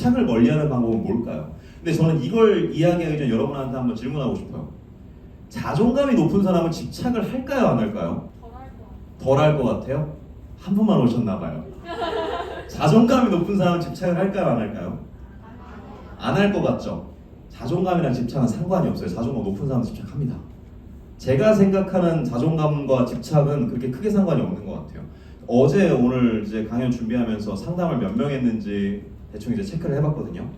집착을 멀리하는 방법은 뭘까요? 근데 저는 이걸 이야기하기 전에 여러분한테 한번 질문하고 싶어요. 자존감이 높은 사람은 집착을 할까요, 안 할까요? 덜 할 것 같아요? 한 분만 오셨나 봐요. 자존감이 높은 사람은 집착을 할까요, 안 할까요? 안 할 것 같죠? 자존감이랑 집착은 상관이 없어요. 자존감 높은 사람은 집착합니다. 제가 생각하는 자존감과 집착은 그렇게 크게 상관이 없는 것 같아요. 어제 오늘 이제 강연 준비하면서 상담을 몇 명 했는지 대충 이제 체크를 해봤거든요.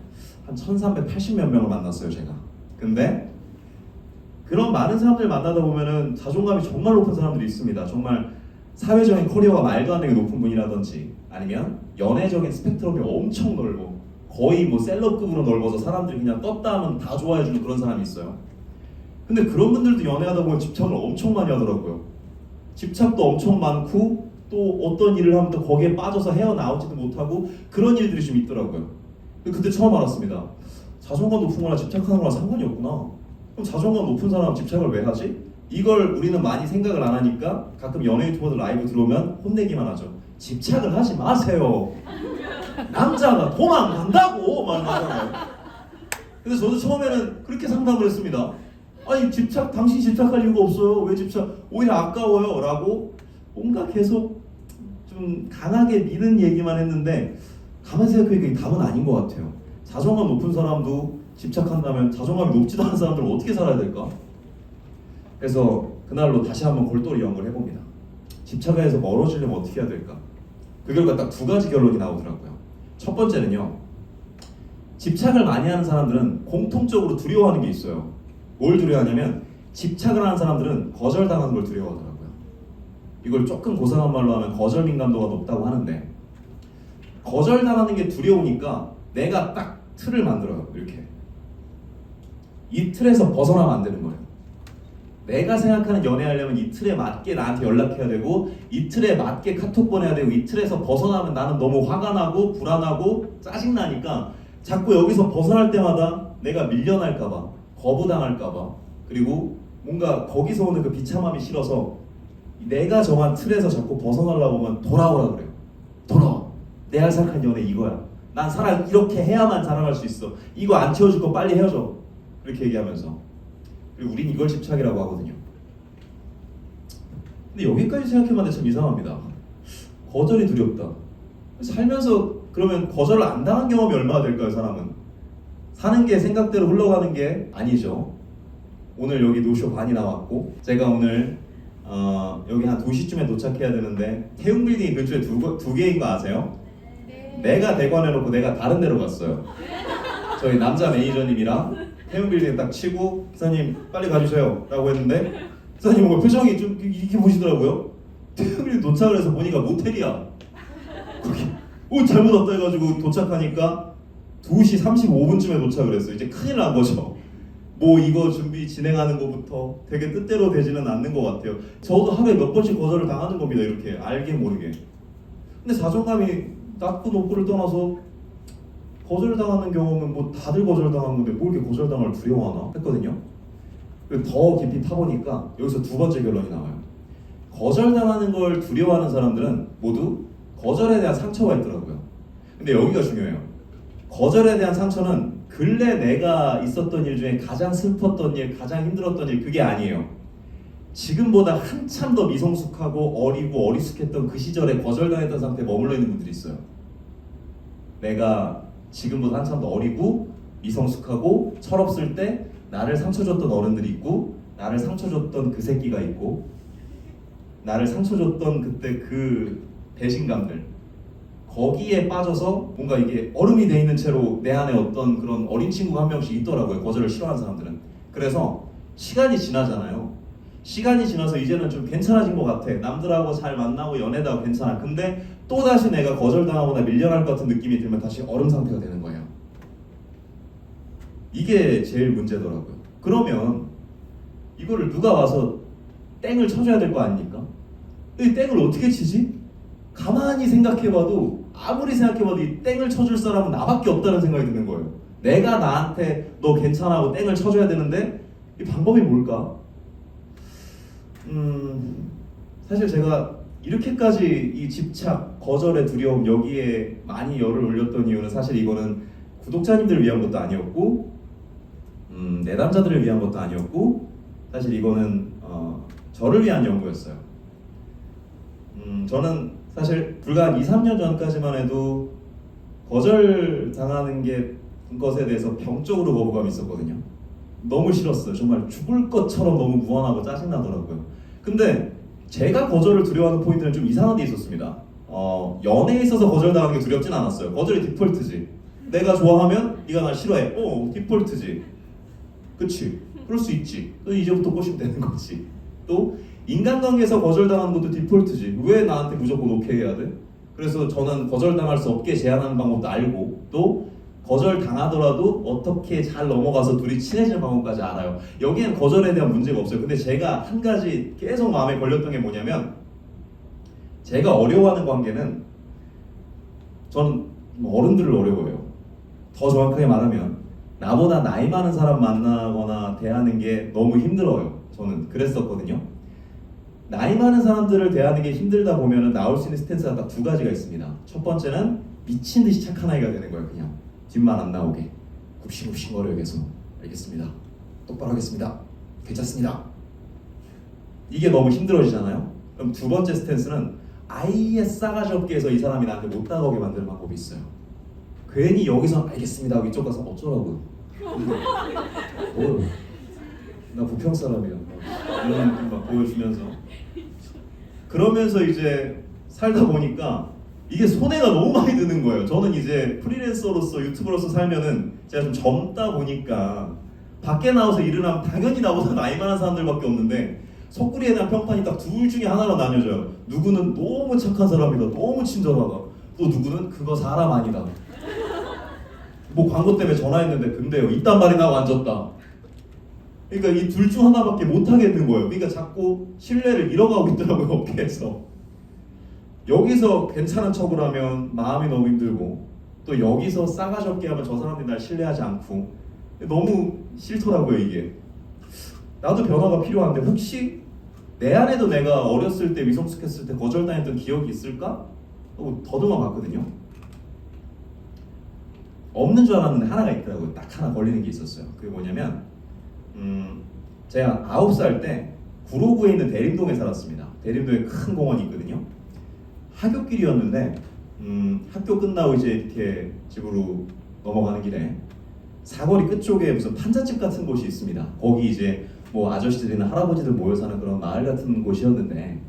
한 1380몇 명을 만났어요, 제가. 근데 그런 많은 사람들 만나다 보면은 자존감이 정말 높은 사람들이 있습니다. 정말 사회적인 커리어가 말도 안 되게 높은 분이라든지 아니면 연애적인 스펙트럼이 엄청 넓고 거의 뭐 셀럽급으로 넓어서 사람들이 그냥 떴다 하면 다 좋아해주는 그런 사람이 있어요. 근데 그런 분들도 연애하다 보면 집착을 엄청 많이 하더라고요. 집착도 엄청 많고 또 어떤 일을 하면 또 거기에 빠져서 헤어나오지도 못하고 그런 일들이 좀 있더라고요. 그때 처음 알았습니다. 자존감 높은 거나 집착하는 거랑 상관이 없구나. 그럼 자존감 높은 사람은 집착을 왜 하지? 이걸 우리는 많이 생각을 안 하니까 가끔 연예 유튜버들 라이브 들어오면 혼내기만 하죠. 집착을 하지 마세요. 남자가 도망간다고 말하잖아요. 근데 저도 처음에는 그렇게 상담을 했습니다. 아니 당신 집착할 이유가 없어요. 왜 집착? 오히려 아까워요 라고 뭔가 계속 좀 강하게 미는 얘기만 했는데 가만히 생각해보니까 답은 아닌 것 같아요. 자존감 높은 사람도 집착한다면 자존감이 높지도 않은 사람들은 어떻게 살아야 될까? 그래서 그날로 다시 한번 골똘히 연구를 해봅니다. 집착에서 멀어지려면 어떻게 해야 될까? 그 결과 딱 두 가지 결론이 나오더라고요. 첫 번째는요. 집착을 많이 하는 사람들은 공통적으로 두려워하는 게 있어요. 뭘 두려워하냐면 집착을 하는 사람들은 거절당하는 걸 두려워하더라고요. 이걸 조금 고상한 말로 하면 거절 민감도가 높다고 하는데 거절당하는 게 두려우니까 내가 딱 틀을 만들어요. 이렇게 이 틀에서 벗어나면 안 되는 거예요. 내가 생각하는 연애하려면 이 틀에 맞게 나한테 연락해야 되고 이 틀에 맞게 카톡 보내야 되고 이 틀에서 벗어나면 나는 너무 화가 나고 불안하고 짜증나니까 자꾸 여기서 벗어날 때마다 내가 밀려날까봐 거부당할까봐 그리고 뭔가 거기서 오는 그 비참함이 싫어서 내가 정한 틀에서 자꾸 벗어나려고 하면 돌아오라 그래요. 돌아와. 내가 생각한 연애 이거야. 난 사랑 이렇게 해야만 자랑할 수 있어. 이거 안 채워줄 거 빨리 헤어져. 그렇게 얘기하면서 그리고 우린 이걸 집착이라고 하거든요. 근데 여기까지 생각해봤는데 참 이상합니다. 거절이 두렵다. 살면서 그러면 거절을 안 당한 경험이 얼마나 될까요, 사람은? 사는 게 생각대로 흘러가는 게 아니죠. 오늘 여기 노쇼 반이 나왔고 제가 오늘 여기 한 2시쯤에 도착해야 되는데 태웅빌딩이 근처에 두 개인 거 아세요? 네. 내가 대관해놓고 내가 다른 데로 갔어요. 저희 남자 매니저님이랑 태웅빌딩 딱 치고 기사님 빨리 가주세요 라고 했는데 기사님 뭔가 표정이 좀 이렇게 보시더라고요. 태웅빌딩 도착을 해서 보니까 모텔이야. 거기 잘못 왔다 해가지고 도착하니까 2시 35분쯤에 도착을 했어요. 이제 큰일 난 거죠. 뭐 이거 준비 진행하는 것부터 되게 뜻대로 되지는 않는 것 같아요. 저도 하루에 몇 번씩 거절을 당하는 겁니다. 이렇게 알게 모르게. 근데 자존감이 낮고 높고를 떠나서 거절당하는 경험은 뭐 다들 거절당하는 건데 뭘 이렇게 거절당할 두려워하나 했거든요. 더 깊이 파보니까 여기서 두 번째 결론이 나와요. 거절당하는 걸 두려워하는 사람들은 모두 거절에 대한 상처가 있더라고요. 근데 여기가 중요해요. 거절에 대한 상처는 근래 내가 있었던 일 중에 가장 슬펐던 일, 가장 힘들었던 일 그게 아니에요. 지금보다 한참 더 미성숙하고 어리고 어리숙했던 그 시절에 거절당했던 상태에 머물러 있는 분들이 있어요. 내가 지금보다 한참 더 어리고 미성숙하고 철없을 때 나를 상처 줬던 어른들이 있고 나를 상처 줬던 그 새끼가 있고 나를 상처 줬던 그때 그 배신감들 거기에 빠져서 뭔가 이게 얼음이 돼 있는 채로 내 안에 어떤 그런 어린 친구가 한 명씩 있더라고요. 거절을 싫어하는 사람들은. 그래서 시간이 지나잖아요. 시간이 지나서 이제는 좀 괜찮아진 것 같아. 남들하고 잘 만나고 연애도 하고 괜찮아. 근데 또다시 내가 거절당하거나 밀려날 것 같은 느낌이 들면 다시 얼음 상태가 되는 거예요. 이게 제일 문제더라고요. 그러면 이거를 누가 와서 땡을 쳐줘야 될 거 아닙니까? 이 땡을 어떻게 치지? 가만히 생각해봐도 아무리 생각해봐도 이 땡을 쳐줄 사람은 나밖에 없다는 생각이 드는 거예요. 내가 나한테 너 괜찮아 고 땡을 쳐줘야 되는데 이 방법이 뭘까? 사실 제가 이렇게까지 이 집착, 거절의 두려움 여기에 많이 열을 올렸던 이유는 사실 이거는 구독자님들을 위한 것도 아니었고 내담자들을 위한 것도 아니었고 사실 이거는 저를 위한 연구였어요. 저는 사실 불과 한 2, 3년 전까지만 해도 거절당하는 것에 대해서 병적으로 거부감이 있었거든요. 너무 싫었어요. 정말 죽을 것처럼 너무 무한하고 짜증나더라고요. 근데 제가 거절을 두려워하는 포인트는 좀 이상한 데 있었습니다. 연애에 있어서 거절당하는 게 두렵진 않았어요. 거절이 디폴트지. 내가 좋아하면 네가 날 싫어해. 디폴트지. 그치? 그럴 수 있지. 또 이제부터 꼬시면 되는 거지. 또 인간관계에서 거절당하는 것도 디폴트지. 왜 나한테 무조건 오케이 해야 돼? 그래서 저는 거절당할 수 없게 제안하는 방법도 알고 또 거절당하더라도 어떻게 잘 넘어가서 둘이 친해지는 방법까지 알아요. 여기엔 거절에 대한 문제가 없어요. 근데 제가 한 가지 계속 마음에 걸렸던 게 뭐냐면 제가 어려워하는 관계는 저는 어른들을 어려워해요. 더 정확하게 말하면 나보다 나이 많은 사람 만나거나 대하는 게 너무 힘들어요. 저는 그랬었거든요. 나이 많은 사람들을 대하는 게 힘들다 보면 나올 수 있는 스탠스가 딱 두 가지가 있습니다. 첫 번째는 미친 듯이 착한 아이가 되는 거예요. 그냥 뒷말 안 나오게 굽신굽신거려요. 계속 알겠습니다. 똑바로 하겠습니다. 괜찮습니다. 이게 너무 힘들어지잖아요. 그럼 두 번째 스탠스는 아예 싸가지 없게 해서 이 사람이 나한테 못 다가오게 만드는 방법이 있어요. 괜히 여기서 알겠습니다 하고 이쪽 가서 어쩌라고요. 나 부평 사람이야. 이런 느낌 막 보여주면서 그러면서 이제 살다 보니까 이게 손해가 너무 많이 드는 거예요. 저는 이제 프리랜서로서 유튜버로서 살면은 제가 좀 젊다 보니까 밖에 나와서 일을 하면 당연히 나보다 나이 많은 사람들밖에 없는데 속구리에 대한 평판이 딱 둘 중에 하나로 나뉘어져요. 누구는 너무 착한 사람이다, 너무 친절하다. 또 누구는 그거 사람 아니다. 뭐 광고 때문에 전화했는데 근데요 이딴 말이 나고 앉았다. 그러니까 이 둘 중 하나밖에 못 하겠는 거예요. 그러니까 자꾸 신뢰를 잃어가고 있더라고요. 업계에서. 여기서 괜찮은 척을 하면 마음이 너무 힘들고 또 여기서 싸가지 없게 하면 저 사람들이 날 신뢰하지 않고 너무 싫더라고요. 이게 나도 변화가 필요한데 혹시 내 안에도 내가 어렸을 때 미성숙했을 때 거절당했던 기억이 있을까? 더듬어 봤거든요. 없는 줄 알았는데 하나가 있더라고요. 딱 하나 걸리는 게 있었어요. 그게 뭐냐면 제가 9살 때 구로구에 있는 대림동에 살았습니다. 대림동에 큰 공원이 있거든요. 하굣길이었는데 학교 끝나고 이제 이렇게 집으로 넘어가는 길에 사거리 끝쪽에 무슨 판잣집 같은 곳이 있습니다. 거기 이제 뭐 아저씨들이나 할아버지들 모여 사는 그런 마을 같은 곳이었는데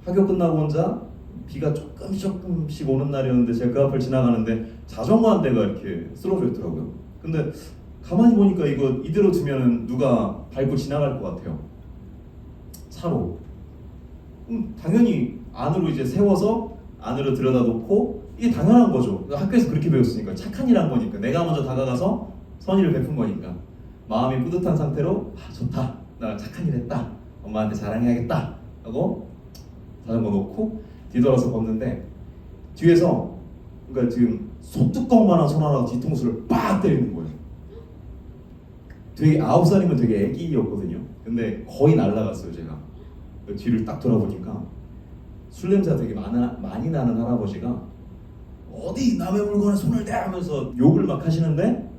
학교 끝나고 혼자 비가 조금씩 오는 날이었는데 제가 그 앞을 지나가는데 자전거 한 대가 이렇게 쓰러져 있더라고요. 근데 가만히 보니까 이거 이대로 두면 누가 밟고 지나갈 것 같아요. 차로. 당연히 안으로 이제 세워서 안으로 들여다놓고 이게 당연한 거죠. 학교에서 그렇게 배웠으니까 착한 일 한 거니까 내가 먼저 다가가서 선의를 베푼 거니까 마음이 뿌듯한 상태로 좋다. 나 착한 일 했다. 엄마한테 자랑해야겠다. 하고 자전거 놓고 뒤돌아서 걷는데 뒤에서 그러니까 지금 소뚜껑만한 손 하나가 뒤통수를 빡 때리는 거예요. 되게 9살이면 되게 애기였거든요. 근데 거의 날아갔어요. 제가 뒤를 딱 돌아보니까 술 냄새가 되게 많이 나는 할아버지가 어디 남의 물건에 손을 대 하면서 욕을 막 하시는데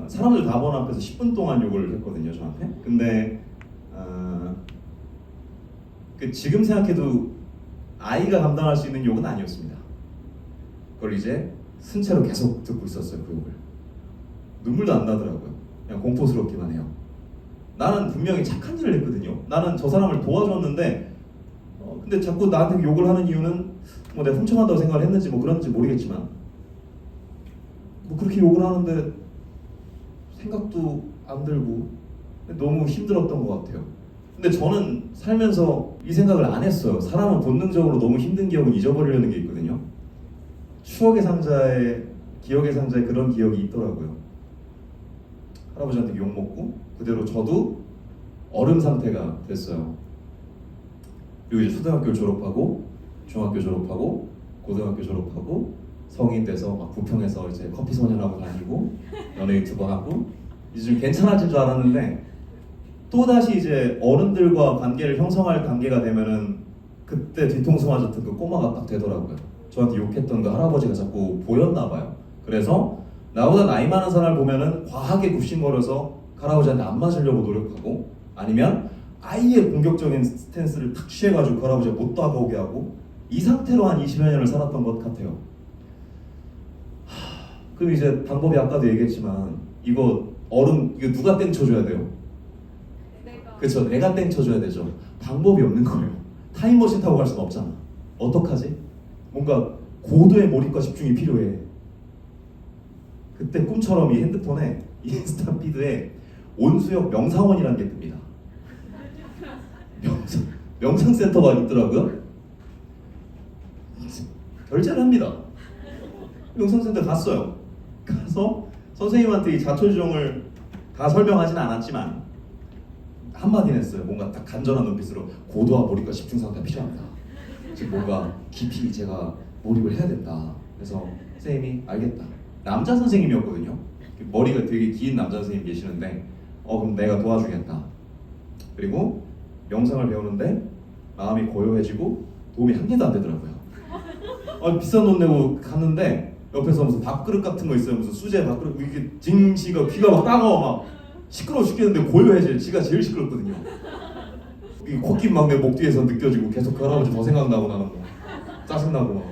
사람들 다 보는 앞에서 10분 동안 욕을 했거든요. 저한테. 근데 지금 생각해도 아이가 감당할 수 있는 욕은 아니었습니다. 그걸 이제 순채로 계속 듣고 있었어요. 그 욕을. 눈물도 안 나더라고요. 그냥 공포스럽기만 해요. 나는 분명히 착한 일을 했거든요. 나는 저 사람을 도와줬는데 근데 자꾸 나한테 욕을 하는 이유는 뭐 내가 훔쳐간다고 생각을 했는지 뭐 그런지 모르겠지만 뭐 그렇게 욕을 하는데 생각도 안 들고 너무 힘들었던 것 같아요. 근데 저는 살면서 이 생각을 안 했어요. 사람은 본능적으로 너무 힘든 기억은 잊어버리려는 게 있거든요. 추억의 상자에 기억의 상자에 그런 기억이 있더라고요. 할아버지한테 욕먹고 그대로 저도 얼음 상태가 됐어요. 그리고 이제 초등학교 졸업하고 중학교 졸업하고 고등학교 졸업하고 성인 돼서 막 부평에서 이제 커피 소년하고 다니고 연예 유튜버 하고 이제 좀 괜찮아진 줄 알았는데 또다시 이제 어른들과 관계를 형성할 단계가 되면은 그때 뒤통수 맞았던 그 꼬마가 딱 되더라고요. 저한테 욕했던 그 할아버지가 자꾸 보였나 봐요. 그래서 나보다 나이 많은 사람을 보면은 과하게 굽신거려서 할아버지한테 안 맞으려고 노력하고, 아니면 아예 공격적인 스탠스를 탁 취해가지고 할아버지가 못 다가오게 하고, 이 상태로 한 20여 년을 살았던 것 같아요. 그럼 이제 방법이 아까도 얘기했지만 이거 누가 땡 쳐줘야 돼요? 그쵸, 내가 땡 쳐줘야 되죠. 방법이 없는 거예요. 타임머신 타고 갈 수는 없잖아. 어떡하지? 뭔가 고도의 몰입과 집중이 필요해. 그때 꿈처럼 이 핸드폰에 인스타 피드에 온수역 명상원이라는 게 뜹니다. 명상센터가 있더라고요. 결제를 합니다. 명상센터 갔어요. 가서 선생님한테 이 자초지종을 다 설명하진 않았지만 한마디는 했어요. 뭔가 딱 간절한 눈빛으로 고도와 몰입과 집중 상태가 필요합니다. 지금 뭔가 깊이 제가 몰입을 해야 된다. 그래서 선생님이 알겠다. 남자 선생님이었거든요. 머리가 되게 긴 남자 선생님 계시는데 그럼 내가 도와주겠다. 그리고 명상을 배우는데 마음이 고요해지고 도움이 한 개도 안 되더라고요. 비싼 돈 내고 갔는데 옆에서 무슨 밥그릇 같은 거 있어요. 무슨 수제 밥그릇, 이게 징시가 귀가 막 따가워, 막 시끄러워 죽겠는데 고요해져. 지가 제일 시끄럽거든요. 이 코끼리 막 내 목 뒤에서 느껴지고 계속 그 할아버지 더 생각나고 나는 거 짜증나고 막.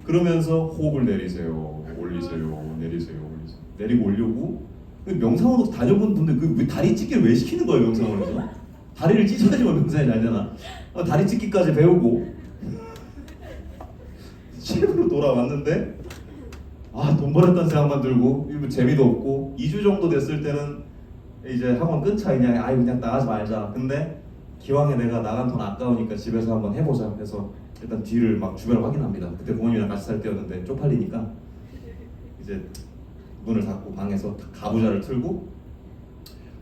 그러면서 호흡을 내리세요, 올리세요, 내리세요, 올리세요. 내리고 올리고. 명상원도 다녀본 분들 왜 다리 찢기를 왜 시키는 거예요, 명상원에서? 다리를 찢어야지만 명상이 잘 되나? 다리 찢기까지 배우고 집으로 돌아왔는데 돈 벌었다는 생각만 들고 재미도 없고 2주 정도 됐을 때는 이제 학원 끊자 그냥 나가지 말자. 근데 기왕에 내가 나간 돈 아까우니까 집에서 한번 해보자. 그래서 일단 뒤를 막 주변을 확인합니다. 그때 부모님이랑 같이 살 때였는데 쪽팔리니까 이제 문을 닫고 방에서 가부좌를 틀고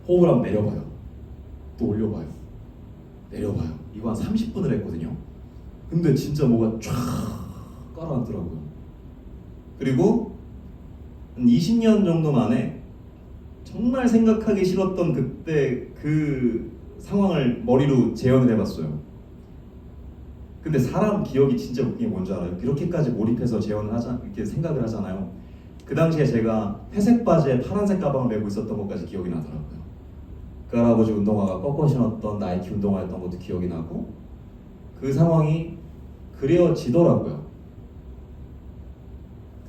호흡을 한번 내려봐요. 또 올려봐요. 내려봐요. 이거 한 30분을 했거든요. 근데 진짜 뭐가 쫙 깔아앉더라고요. 그리고 한 20년 정도 만에 정말 생각하기 싫었던 그때 그 상황을 머리로 재현을 해봤어요. 근데 사람 기억이 진짜 웃긴 게 뭔지 알아요? 그렇게까지 몰입해서 재현을 이렇게 생각을 하잖아요. 그 당시에 제가 회색 바지에 파란색 가방을 메고 있었던 것까지 기억이 나더라고요. 그 할아버지 운동화가 꺾어 신었던 나이키 운동화였던 것도 기억이 나고, 그 상황이 그려지더라고요.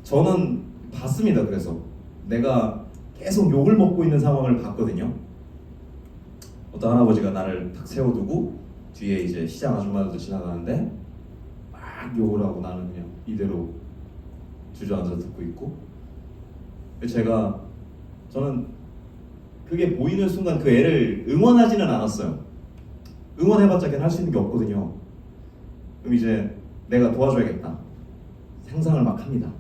저는 봤습니다. 그래서 내가 계속 욕을 먹고 있는 상황을 봤거든요. 어떤 할아버지가 나를 탁 세워두고 뒤에 이제 시장 아줌마들도 지나가는데 막 욕을 하고 나는 그냥 이대로 주저앉아 듣고 있고, 저는 그게 보이는 순간 그 애를 응원하지는 않았어요. 응원해봤자 걔는 할 수 있는 게 없거든요. 그럼 이제 내가 도와줘야겠다 상상을 막 합니다.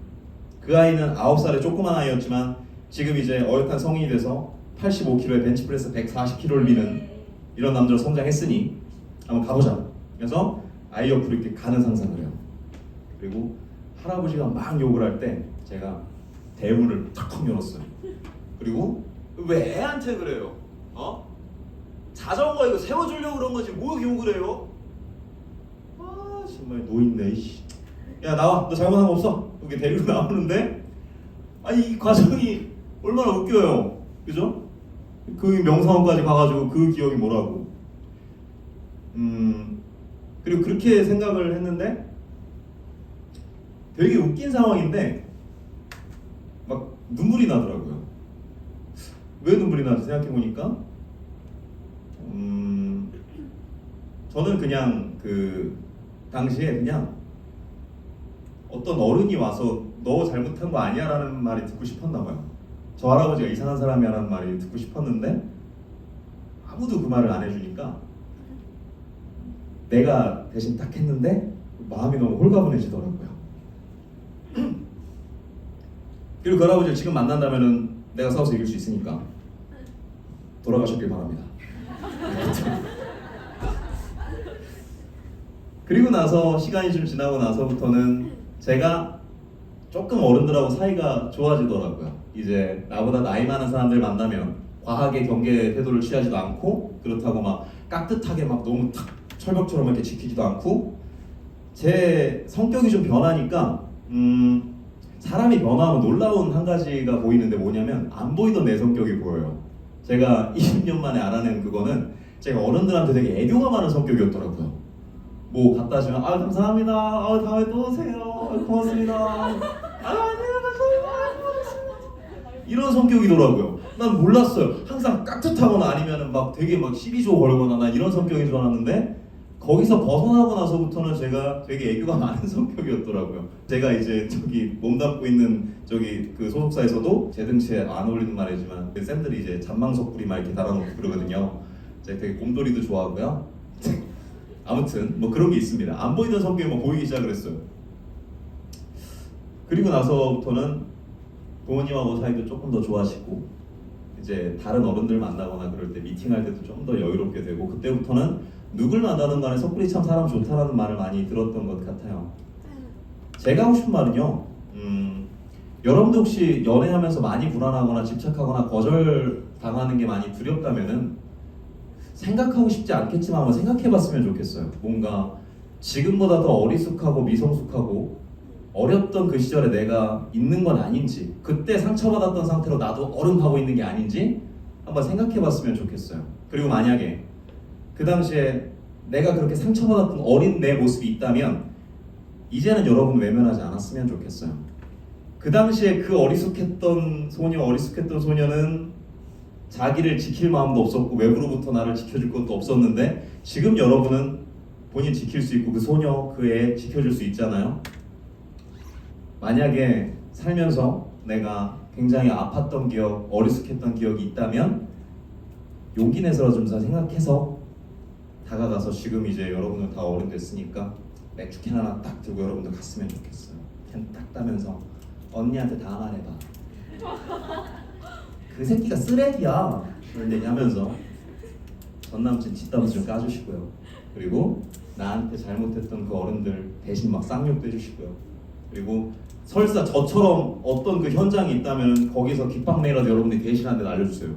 그 아이는 9살의 조그만 아이였지만 지금 이제 어엿한 성인이 돼서 85kg에 벤치프레스 140kg를 미는 이런 남자로 성장했으니 한번 가보자. 그래서 아이 옆으로 이렇게 가는 상상을 해요. 그리고 할아버지가 막 욕을 할 때 제가 대문을 탁 열었어요. 그리고 왜 애한테 그래요? 자전거 이거 세워주려고 그런 거지 뭐 욕을 해요? 정말 노인네. 야 나와, 너 잘못한 거 없어? 이렇게 데리고 나오는데 이 과정이 얼마나 웃겨요, 그죠? 그 명상원까지 가가지고 그 기억이 뭐라고. 그리고 그렇게 생각을 했는데 되게 웃긴 상황인데 막 눈물이 나더라고요. 왜 눈물이 나지 생각해보니까 저는 그냥 그 당시에 그냥 어떤 어른이 와서 너 잘못한 거 아니야 라는 말이 듣고 싶었나 봐요. 저 할아버지가 이상한 사람이야 라는 말이 듣고 싶었는데 아무도 그 말을 안 해주니까 내가 대신 딱 했는데 마음이 너무 홀가분해지더라고요. 그리고 그 할아버지를 지금 만난다면은 내가 싸워서 이길 수 있으니까 돌아가셨길 바랍니다. 그리고 나서 시간이 좀 지나고 나서부터는 제가 조금 어른들하고 사이가 좋아지더라고요. 이제 나보다 나이 많은 사람들 만나면 과하게 경계 태도를 취하지도 않고, 그렇다고 막 깍듯하게 막 너무 탁 철벽처럼 이렇게 지키지도 않고, 제 성격이 좀 변하니까 사람이 변화하면 놀라운 한 가지가 보이는데 뭐냐면 안 보이던 내 성격이 보여요. 제가 20년 만에 알아낸 그거는 제가 어른들한테 되게 애교가 많은 성격이었더라고요. 뭐 갖다 주면 아 감사합니다. 아 다음에 또 오세요. 아, 고맙습니다. 아 아니요 감사합니다. 이런 성격이더라고요. 난 몰랐어요. 항상 깍듯하거나 아니면은 막 되게 막 시비조 걸거나 난 이런 성격인 줄 알았는데 거기서 벗어나고 나서부터는 제가 되게 애교가 많은 성격이었더라고요. 제가 이제 저기 몸담고 있는 저기 그 소속사에서도 제 등치에 안 어울리는 말이지만 그 쌤들이 이제 잔망석 뿌리 막 이렇게 달아놓고 그러거든요. 제가 되게 곰돌이도 좋아하고요. 아무튼 뭐 그런 게 있습니다. 안 보이던 성격이 뭐 보이기 시작을 했어요. 그리고 나서부터는 부모님하고 사이도 조금 더 좋아지고 이제 다른 어른들 만나거나 그럴 때 미팅할 때도 좀 더 여유롭게 되고 그때부터는 누굴 만나든 간에 석굴이 참 사람 좋다라는 말을 많이 들었던 것 같아요. 제가 하고 싶은 말은요. 여러분도 혹시 연애하면서 많이 불안하거나 집착하거나 거절당하는 게 많이 두렵다면은 생각하고 싶지 않겠지만 한번 생각해봤으면 좋겠어요. 뭔가 지금보다 더 어리숙하고 미성숙하고 어렸던 그 시절에 내가 있는 건 아닌지 그때 상처받았던 상태로 나도 어른하고 있는 게 아닌지 한번 생각해봤으면 좋겠어요. 그리고 만약에 그 당시에 내가 그렇게 상처받았던 어린 내 모습이 있다면 이제는 여러분 외면하지 않았으면 좋겠어요. 그 당시에 그 어리숙했던 소녀는 자기를 지킬 마음도 없었고 외부로부터 나를 지켜줄 것도 없었는데 지금 여러분은 본인 지킬 수 있고 그 소녀, 그 애 지켜줄 수 있잖아요. 만약에 살면서 내가 굉장히 아팠던 기억, 어리숙했던 기억이 있다면 용기 내서 좀 더 생각해서 다가가서 지금 이제 여러분은 다 어른 됐으니까 맥주캔 하나 딱 들고 여러분들 갔으면 좋겠어요. 그냥 딱 따면서 언니한테 다 말해봐. 그 새끼가 쓰레기야. 그런 얘기 하면서 전 남친 뒷담화 좀 까주시고요. 그리고 나한테 잘못했던 그 어른들 대신 막 쌍욕도 해주시고요. 그리고 설사 저처럼 어떤 그 현장이 있다면 거기서 깃방메이라도 여러분들이 대신한테 알려주세요.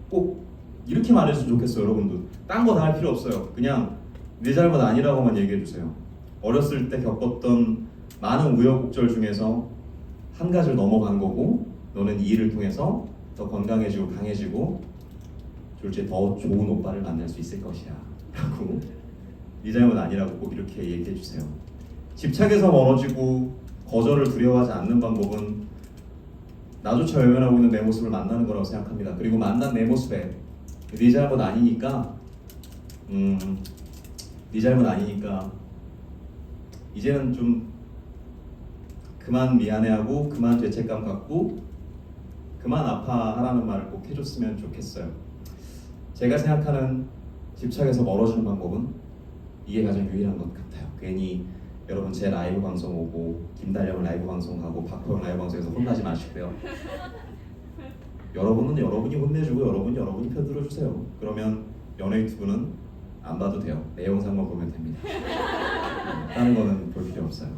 꼭 이렇게 말해주면 좋겠어요. 여러분도 딴 거 다 할 필요 없어요. 그냥 네 잘못 아니라고만 얘기해주세요. 어렸을 때 겪었던 많은 우여곡절 중에서 한 가지를 넘어간 거고 너는 이 일을 통해서 더 건강해지고 강해지고 졸지에 더 좋은 오빠를 만날 수 있을 것이야 라고 네 잘못 아니라고 꼭 이렇게 얘기해주세요. 집착에서 멀어지고 거절을 두려워하지 않는 방법은 나조차 외면하고 있는 내 모습을 만나는 거라고 생각합니다. 그리고 만난 내 모습에 네 잘못 아니니까 네 잘못 아니니까 이제는 좀 그만 미안해하고 그만 죄책감 갖고 그만 아파하라는 말을 꼭 해줬으면 좋겠어요. 제가 생각하는 집착에서 멀어지는 방법은 이게 가장 유일한 것 같아요. 괜히 여러분 제 라이브 방송 오고 김달령 라이브 방송 가고 박호영 라이브 방송에서 혼나지 마시고요. 여러분은 여러분이 혼내주고 여러분이 편들어주세요. 그러면 연예 유튜브는 안 봐도 돼요. 내 영상만 보면 됩니다. 다른 거는 볼 필요 없어요.